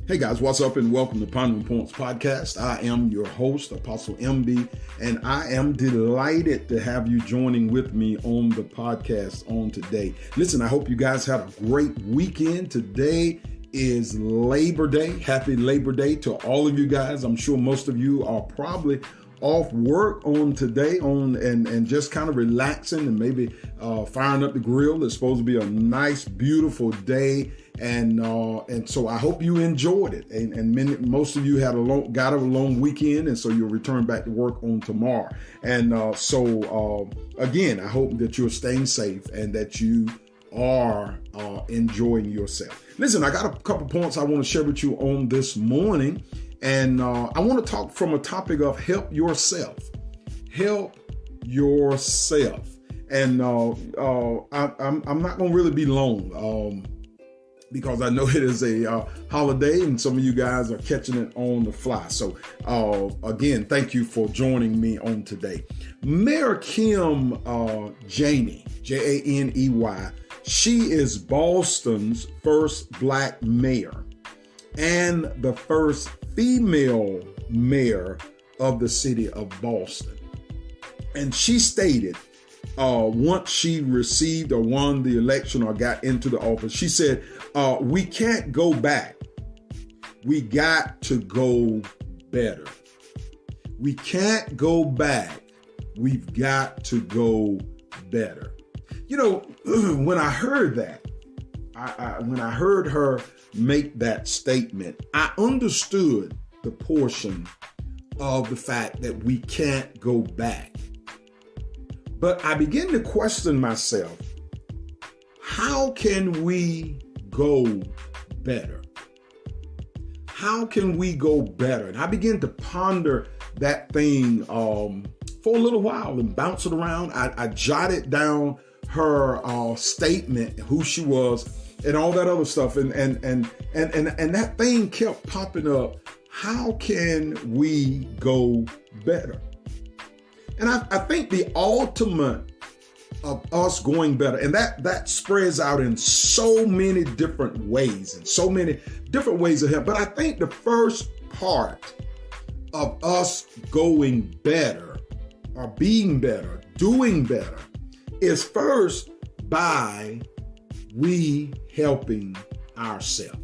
Hey guys, what's up and welcome to Pondering Podcast. I am your host, Apostle MB, and I am delighted to have you joining with me on the podcast on today. Listen, I hope you guys had a great weekend. Today is Labor Day. Happy Labor Day to all of you guys. I'm sure most of you are probably off work on today and just kind of relaxing and maybe firing up the grill. It's supposed to be a nice, beautiful day. And so I hope you enjoyed it. And most of you got a long weekend, and so you'll return back to work on tomorrow. And so again, I hope that you're staying safe and that you are enjoying yourself. Listen, I got a couple points I want to share with you on this morning. And I want to talk from a topic of help yourself. Help yourself. And I'm not going to really be long because I know it is a holiday and some of you guys are catching it on the fly. So again, thank you for joining me on today. Mayor Kim Janey, Janey, she is Boston's first Black mayor and the first female mayor of the city of Boston. And she stated, once she received or won the election or got into the office, she said, we can't go back. We got to go better. We can't go back. We've got to go better. You know, when I heard that, when I heard her make that statement, I understood the portion of the fact that we can't go back. But I began to question myself, how can we go better? How can we go better? And I began to ponder that thing for a little while and bounce it around. I jotted down her statement, who she was, and all that other stuff. And that thing kept popping up. How can we go better? And I think the ultimate of us going better, and that spreads out in so many different ways and so many different ways of help. But I think the first part of us going better or being better, doing better, is first by we helping ourselves.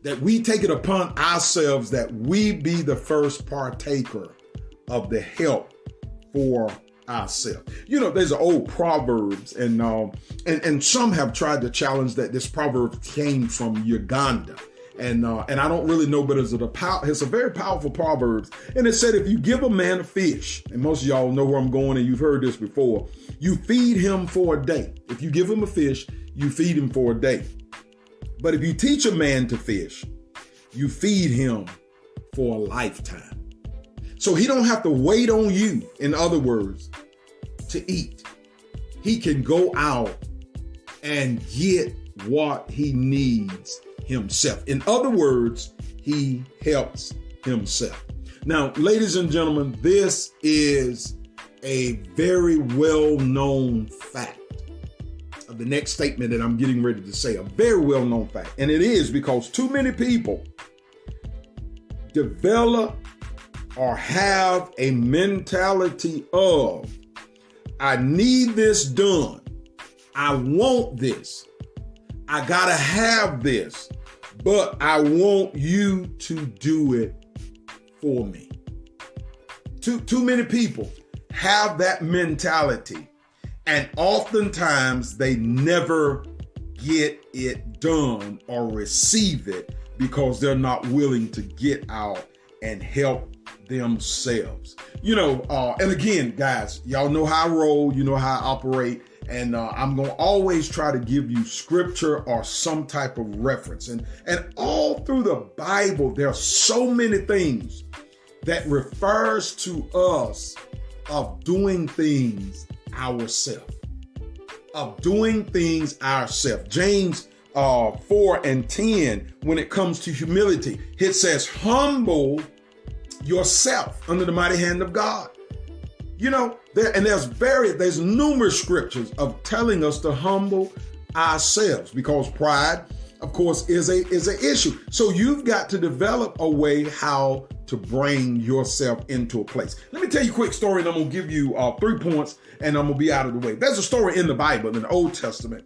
That we take it upon ourselves that we be the first partaker of the help for ourselves. You know, there's an old Proverbs, and some have tried to challenge that this proverb came from Uganda. And I don't really know, but it's a very powerful proverb. And it said, if you give a man a fish, and most of y'all know where I'm going and you've heard this before, you feed him for a day. If you give him a fish, you feed him for a day. But if you teach a man to fish, you feed him for a lifetime. So he don't have to wait on you, in other words, to eat. He can go out and get what he needs himself. In other words, he helps himself. Now, ladies and gentlemen, this is a very well-known fact of the next statement that I'm getting ready to say, a very well-known fact. And it is because too many people develop or have a mentality of, I need this done. I want this. I gotta have this, but I want you to do it for me. Too many people have that mentality, and oftentimes they never get it done or receive it because they're not willing to get out and help themselves. You know, and again, guys, y'all know how I roll, you know how I operate, and I'm going to always try to give you scripture or some type of reference. And all through the Bible, there are so many things that refers to us of doing things ourselves. James 4:10, when it comes to humility, it says, humble yourself under the mighty hand of God. You know, there's numerous scriptures of telling us to humble ourselves, because pride of course, is an issue. So you've got to develop a way how to bring yourself into a place. Let me tell you a quick story, and I'm going to give you 3 points, and I'm going to be out of the way. There's a story in the Bible, in the Old Testament,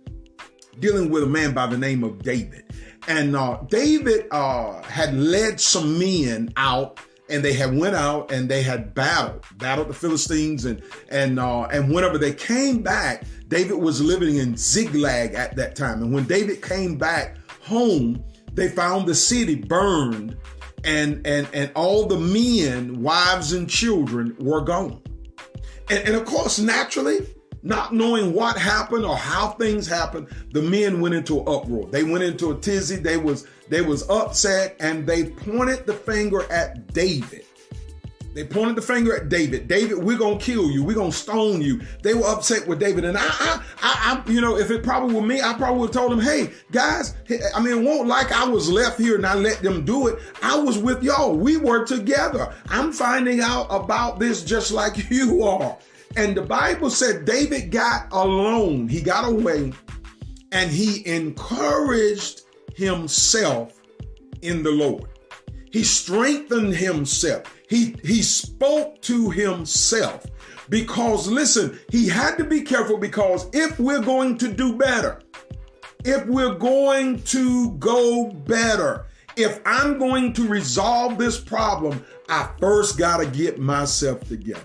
dealing with a man by the name of David. And David had led some men out, and they had went out and they had battled the Philistines, and whenever they came back, David was living in Ziklag at that time. And when David came back home, they found the city burned, and all the men, wives, and children were gone. And of course, naturally, not knowing what happened or how things happened, the men went into an uproar. They went into a tizzy. They was upset, and they pointed the finger at David. David, we're going to kill you. We're going to stone you. They were upset with David. And I if it probably were me, I probably would have told them, hey, guys, it won't like I was left here and I let them do it. I was with y'all. We were together. I'm finding out about this just like you are. And the Bible said David got alone. He got away, and he encouraged himself in the Lord. He strengthened himself. He spoke to himself because, listen, he had to be careful, because if we're going to do better, if we're going to go better, if I'm going to resolve this problem, I first got to get myself together.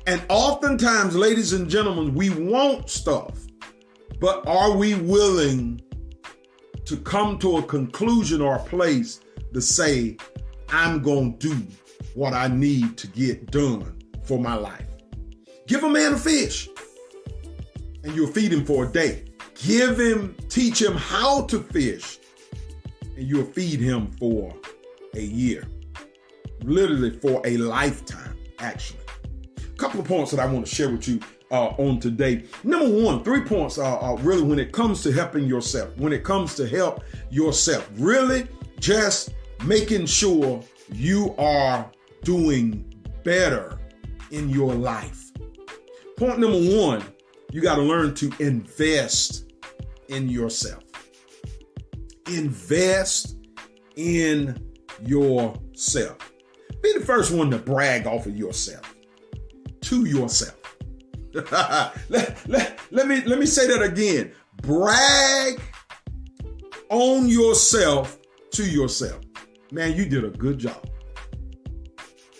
And oftentimes, ladies and gentlemen, we want stuff, but are we willing to come to a conclusion or a place to say, I'm going to do what I need to get done for my life? Give a man a fish and you'll feed him for a day. Teach him how to fish, and you'll feed him for a year. Literally for a lifetime, actually. A couple of points that I want to share with you on today. Number one, 3 points are really when it comes to helping yourself, really just making sure you are doing better in your life. Point number one, you got to learn to invest in yourself. Invest in yourself. Be the first one to brag off of yourself. To yourself. let me say that again. Brag on yourself to yourself. Man, you did a good job.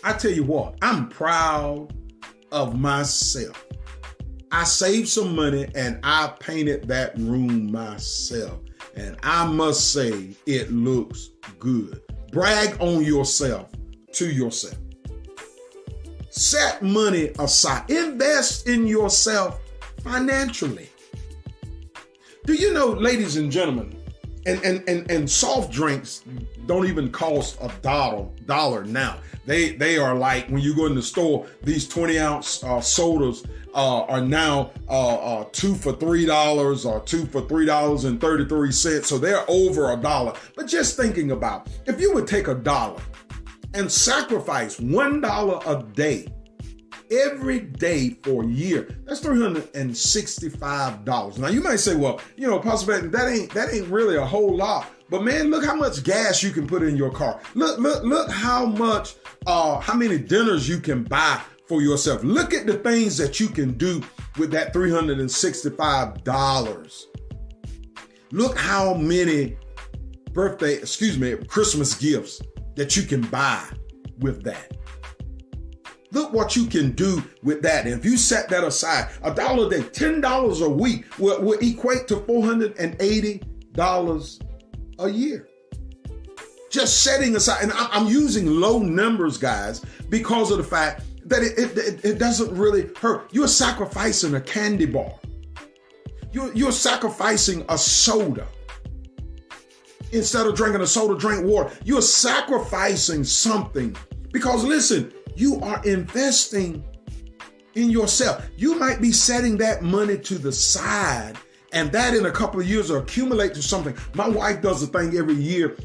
I tell you what, I'm proud of myself. I saved some money and I painted that room myself. And I must say, it looks good. Brag on yourself to yourself. Set money aside. Invest in yourself financially. Do you know, ladies and gentlemen, and soft drinks don't even cost $1 now. They are like, when you go in the store, these 20-ounce sodas are now 2 for $3 or 2 for $3.33. So they're over $1. But just thinking about, if you would take $1 and sacrifice $1 a day, every day for a year, that's $365. Now you might say, well, Pastor Beck, that ain't really a whole lot. But man, look how much gas you can put in your car. Look how much, how many dinners you can buy for yourself. Look at the things that you can do with that $365. Look how many Christmas gifts that you can buy with that. Look what you can do with that. And if you set that aside, $1 a day, $10 a week will equate to $480 a year. Just setting aside, and I'm using low numbers, guys, because of the fact that it doesn't really hurt. You're sacrificing a candy bar. You're sacrificing a soda. Instead of drinking a soda, drink water. You're sacrificing something because, listen, you are investing in yourself. You might be setting that money to the side, and that in a couple of years will accumulate to something. My wife does a thing every year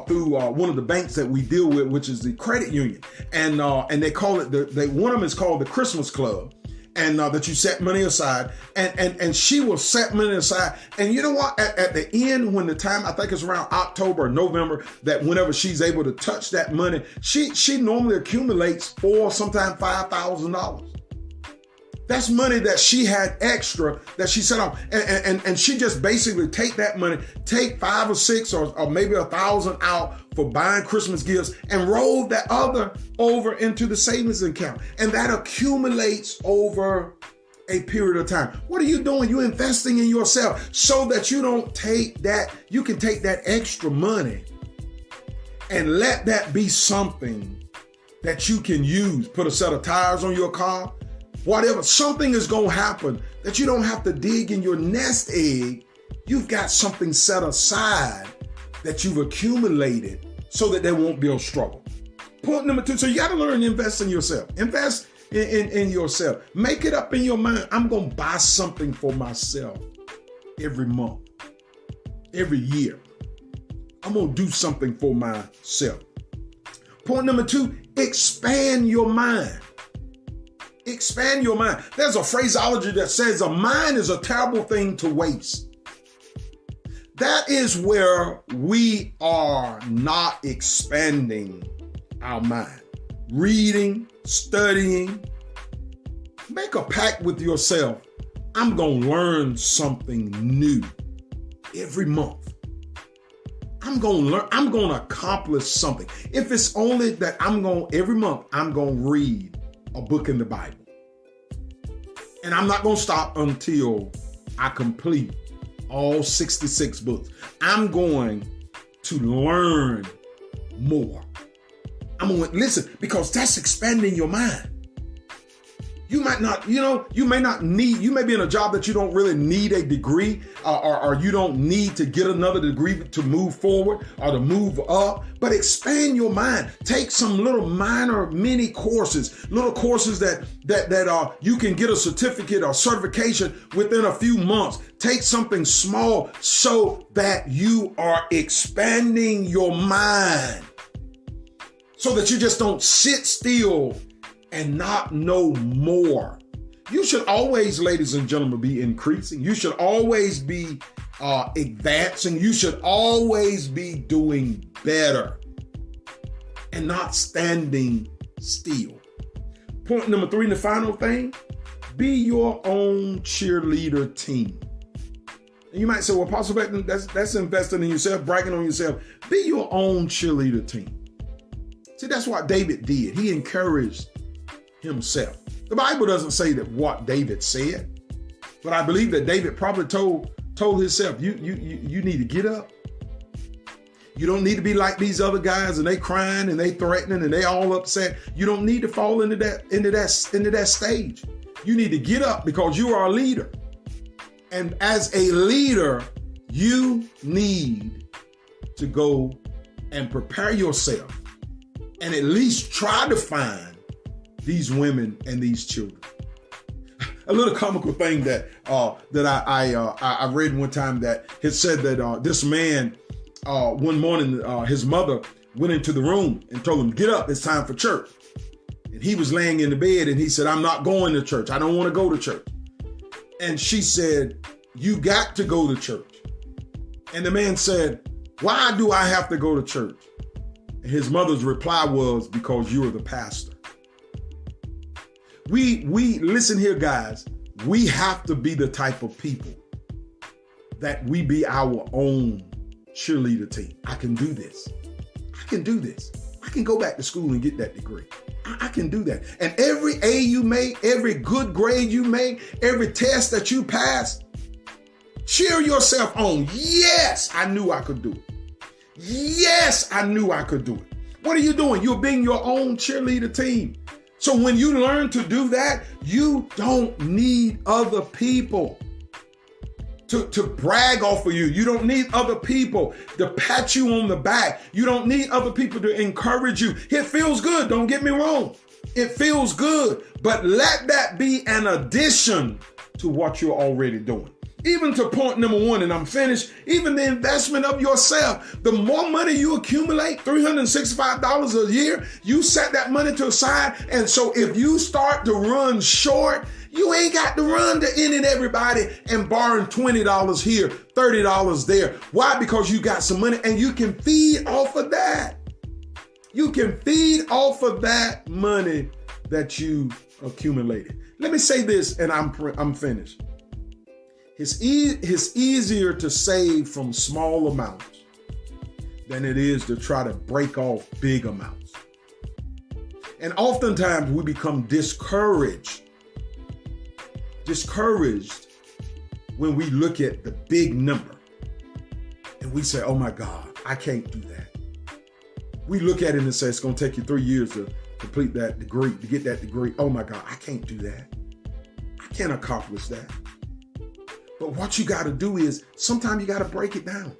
through one of the banks that we deal with, which is the credit union, and they call it one of them is called the Christmas Club. and that you set money aside, and she will set money aside. And you know what? At the end, when the time, I think it's around October or November, that whenever she's able to touch that money, she normally accumulates sometimes $5,000. That's money that she had extra that she set off. And she just basically take that money, take 5 or 6 or maybe 1,000 out for buying Christmas gifts and roll that other over into the savings account. And that accumulates over a period of time. What are you doing? You're investing in yourself so that you don't take that, you can take that extra money and let that be something that you can use. Put a set of tires on your car. Whatever, something is going to happen that you don't have to dig in your nest egg. You've got something set aside that you've accumulated so that there won't be a struggle. Point number 2, so you got to learn to invest in yourself. Invest in yourself. Make it up in your mind. I'm going to buy something for myself every month, every year. I'm going to do something for myself. Point number 2, expand your mind. Expand your mind. There's a phraseology that says a mind is a terrible thing to waste. That is where we are not expanding our mind. Reading, studying. Make a pact with yourself. I'm going to learn something new every month. I'm going to accomplish something. If it's only that every month, I'm going to read a book in the Bible. And I'm not going to stop until I complete all 66 books. I'm going to learn more. I'm going to listen, because that's expanding your mind. You might not, you may be in a job that you don't really need a degree or you don't need to get another degree to move forward or to move up, but expand your mind. Take some little minor mini courses, little courses that you can get a certificate or certification within a few months. Take something small so that you are expanding your mind so that you just don't sit still and not know more. You should always, ladies and gentlemen, be increasing. You should always be advancing. You should always be doing better and not standing still. Point number 3, and the final thing, be your own cheerleader team. And you might say, well, Apostle Beckton, that's investing in yourself, bragging on yourself. Be your own cheerleader team. See, that's what David did. He encouraged himself. The Bible doesn't say that what David said, but I believe that David probably told himself, you need to get up. You don't need to be like these other guys and they crying and they threatening and they all upset. You don't need to fall into that stage. You need to get up because you are a leader. And as a leader, you need to go and prepare yourself and at least try to find these women and these children. A little comical thing that I read one time that it said that this man one morning his mother went into the room and told him, "Get up, it's time for church." And he was laying in the bed and he said, "I'm not going to church. I don't want to go to church." And she said, "You got to go to church." And the man said, "Why do I have to go to church?" And his mother's reply was, "Because you're the pastor." We listen here, guys. We have to be the type of people that we be our own cheerleader team. I can do this. I can do this. I can go back to school and get that degree. I can do that. And every A you make, every good grade you make, every test that you pass, cheer yourself on. Yes, I knew I could do it. Yes, I knew I could do it. What are you doing? You're being your own cheerleader team. So when you learn to do that, you don't need other people to brag off of you. You don't need other people to pat you on the back. You don't need other people to encourage you. It feels good. Don't get me wrong. It feels good, but let that be an addition to what you're already doing. Even to point number one, and I'm finished, even the investment of yourself. The more money you accumulate, $365 a year, you set that money to the side. And so if you start to run short, you ain't got to run to any and everybody and borrowing $20 here, $30 there. Why? Because you got some money and you can feed off of that. You can feed off of that money that you accumulated. Let me say this, and I'm finished. It's easier to save from small amounts than it is to try to break off big amounts. And oftentimes we become discouraged when we look at the big number and we say, oh my God, I can't do that. We look at it and say, it's going to take you 3 years to complete that degree, to get that degree. Oh my God, I can't do that. I can't accomplish that. But what you got to do is sometimes you got to break it down.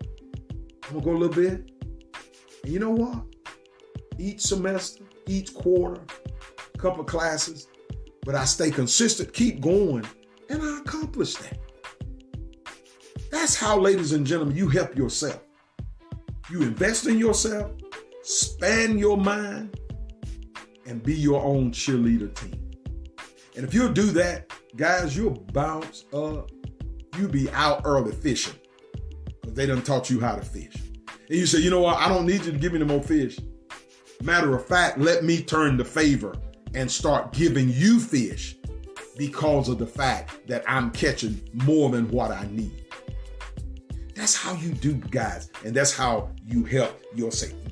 I'm going to go a little bit. And you know what? Each semester, each quarter, a couple of classes, but I stay consistent, keep going, and I accomplish that. That's how, ladies and gentlemen, you help yourself. You invest in yourself, expand your mind, and be your own cheerleader team. And if you'll do that, guys, you'll bounce up. You be out early fishing because they done taught you how to fish. And you say, you know what? I don't need you to give me no more fish. Matter of fact, let me turn the favor and start giving you fish because of the fact that I'm catching more than what I need. That's how you do, guys. And that's how you help yourself.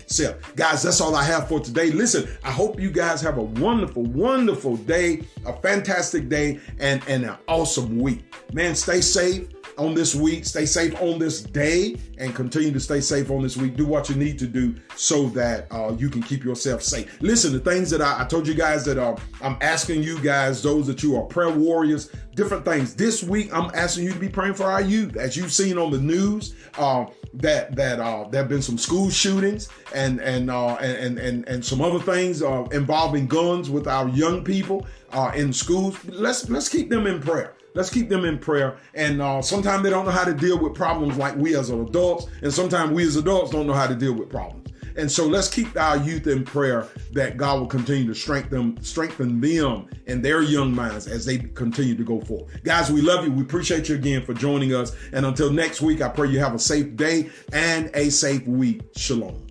Guys, that's all I have for today. Listen, I hope you guys have a wonderful, wonderful day, a fantastic day, and an awesome week. Man, stay safe on this week. Stay safe on this day and continue to stay safe on this week. Do what you need to do so that you can keep yourself safe. Listen, the things that I told you guys that I'm asking you guys, those that you are prayer warriors, different things. This week, I'm asking you to be praying for our youth. As you've seen on the news, that there have been some school shootings and some other things involving guns with our young people in schools. Let's keep them in prayer. Let's keep them in prayer. And sometimes they don't know how to deal with problems like we as adults. And sometimes we as adults don't know how to deal with problems. And so let's keep our youth in prayer that God will continue to strengthen them and their young minds as they continue to go forward. Guys, we love you. We appreciate you again for joining us. And until next week, I pray you have a safe day and a safe week. Shalom.